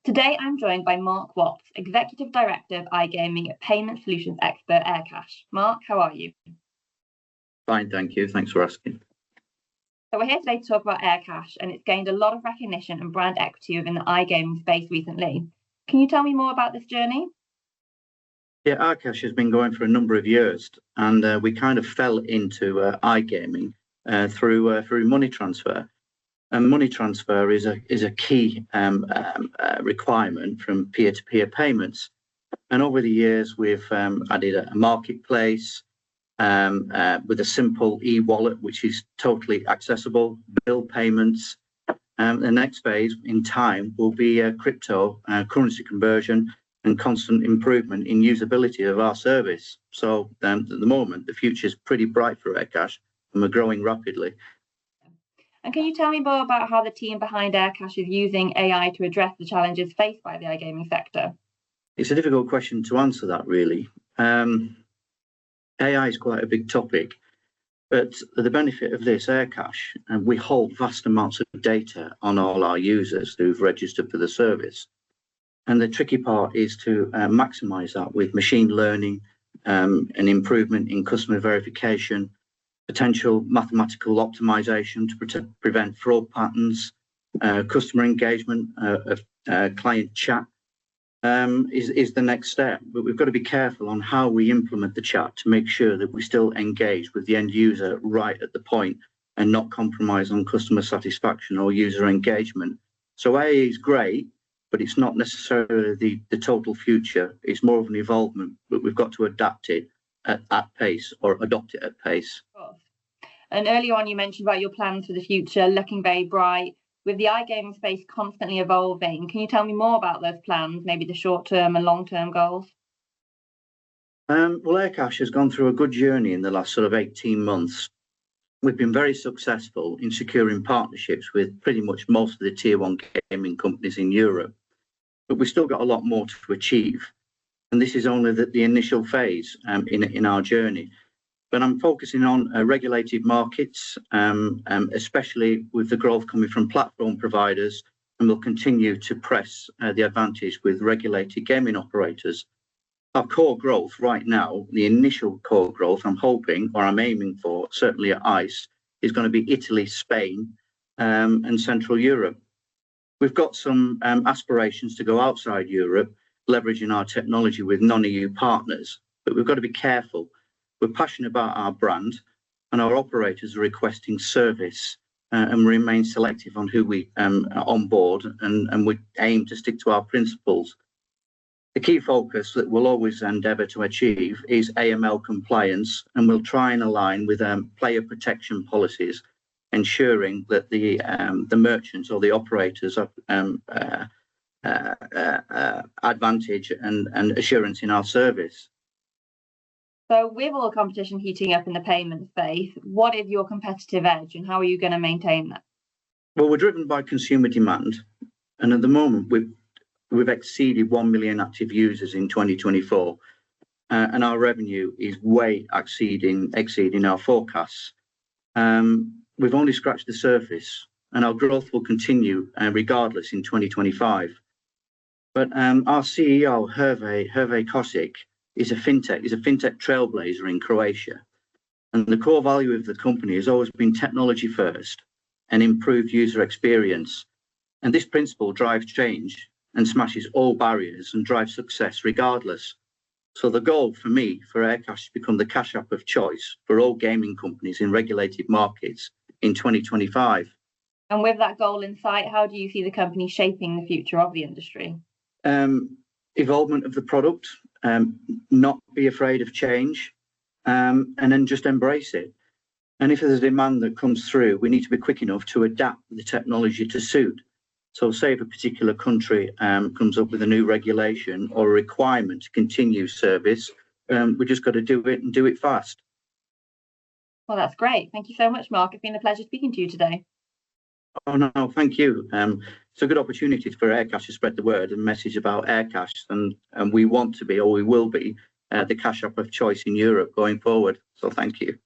Today, I'm joined by Mark Watts, Executive Director of iGaming at payment solutions expert Aircash. Mark, how are you? Fine, thank you. Thanks for asking. So we're here today to talk about Aircash, and it's gained a lot of recognition and brand equity within the iGaming space recently. Can you tell me more about this journey? Yeah, Aircash has been going for a number of years, and we kind of fell into iGaming through money transfer. And money transfer is a key requirement from peer-to-peer payments. And over the years, we've added a marketplace with a simple e-wallet, which is totally accessible, bill payments. The next phase in time will be crypto currency conversion and constant improvement in usability of our service. So at the moment, the future is pretty bright for Aircash, and we're growing rapidly. And can you tell me more about how the team behind Aircash is using AI to address the challenges faced by the iGaming sector? It's a difficult question to answer that, really. AI is quite a big topic, but the benefit of this Aircash, we hold vast amounts of data on all our users who've registered for the service. And the tricky part is to maximize that with machine learning, and improvement in customer verification, potential mathematical optimization to prevent fraud patterns, customer engagement of client chat is the next step. But we've got to be careful on how we implement the chat to make sure that we still engage with the end user right at the point and not compromise on customer satisfaction or user engagement. So AI is great, but it's not necessarily the total future. It's more of an evolvement, but we've got to adapt it at pace or adopt it at pace. And earlier on, you mentioned about your plans for the future looking very bright. With the iGaming space constantly evolving, can you tell me more about those plans, maybe the short-term and long-term goals? Well, Aircash has gone through a good journey in the last sort of 18 months. We've been very successful in securing partnerships with pretty much most of the tier one gaming companies in Europe, but we've still got a lot more to achieve. And this is only the initial phase in our journey. But I'm focusing on regulated markets, especially with the growth coming from platform providers, and we'll continue to press the advantage with regulated gaming operators. Our core growth right now, the initial core growth I'm hoping, or I'm aiming for, certainly at ICE, is going to be Italy, Spain, and Central Europe. We've got some aspirations to go outside Europe, leveraging our technology with non-EU partners, but we've got to be careful. We're passionate about our brand, and our operators are requesting service, and we remain selective on who we onboard, and we aim to stick to our principles. The key focus that we'll always endeavour to achieve is AML compliance, and we'll try and align with player protection policies, ensuring that the merchants or the operators have advantage and assurance in our service. So with all the competition heating up in the payment space, what is your competitive edge and how are you going to maintain that? Well, we're driven by consumer demand. And at the moment, we've exceeded 1 million active users in 2024. And our revenue is way exceeding our forecasts. We've only scratched the surface, and our growth will continue regardless in 2025. But our CEO, Hervé Kosic, is a fintech trailblazer in Croatia. And the core value of the company has always been technology first and improved user experience. And this principle drives change and smashes all barriers and drives success regardless. So the goal for me, for Aircash, to become the cash app of choice for all gaming companies in regulated markets in 2025. And with that goal in sight, how do you see the company shaping the future of the industry? Evolvement of the product, not be afraid of change, and then just embrace it. And if there's a demand that comes through, we need to be quick enough to adapt the technology to suit. So say if a particular country comes up with a new regulation or a requirement to continue service, we just got to do it and do it fast. Well, that's great. Thank you so much, Mark. It's been a pleasure speaking to you today. Oh, no, thank you. It's a good opportunity for Aircash to spread the word and message about Aircash, and we want to be, or we will be, the cash app of choice in Europe going forward. So thank you.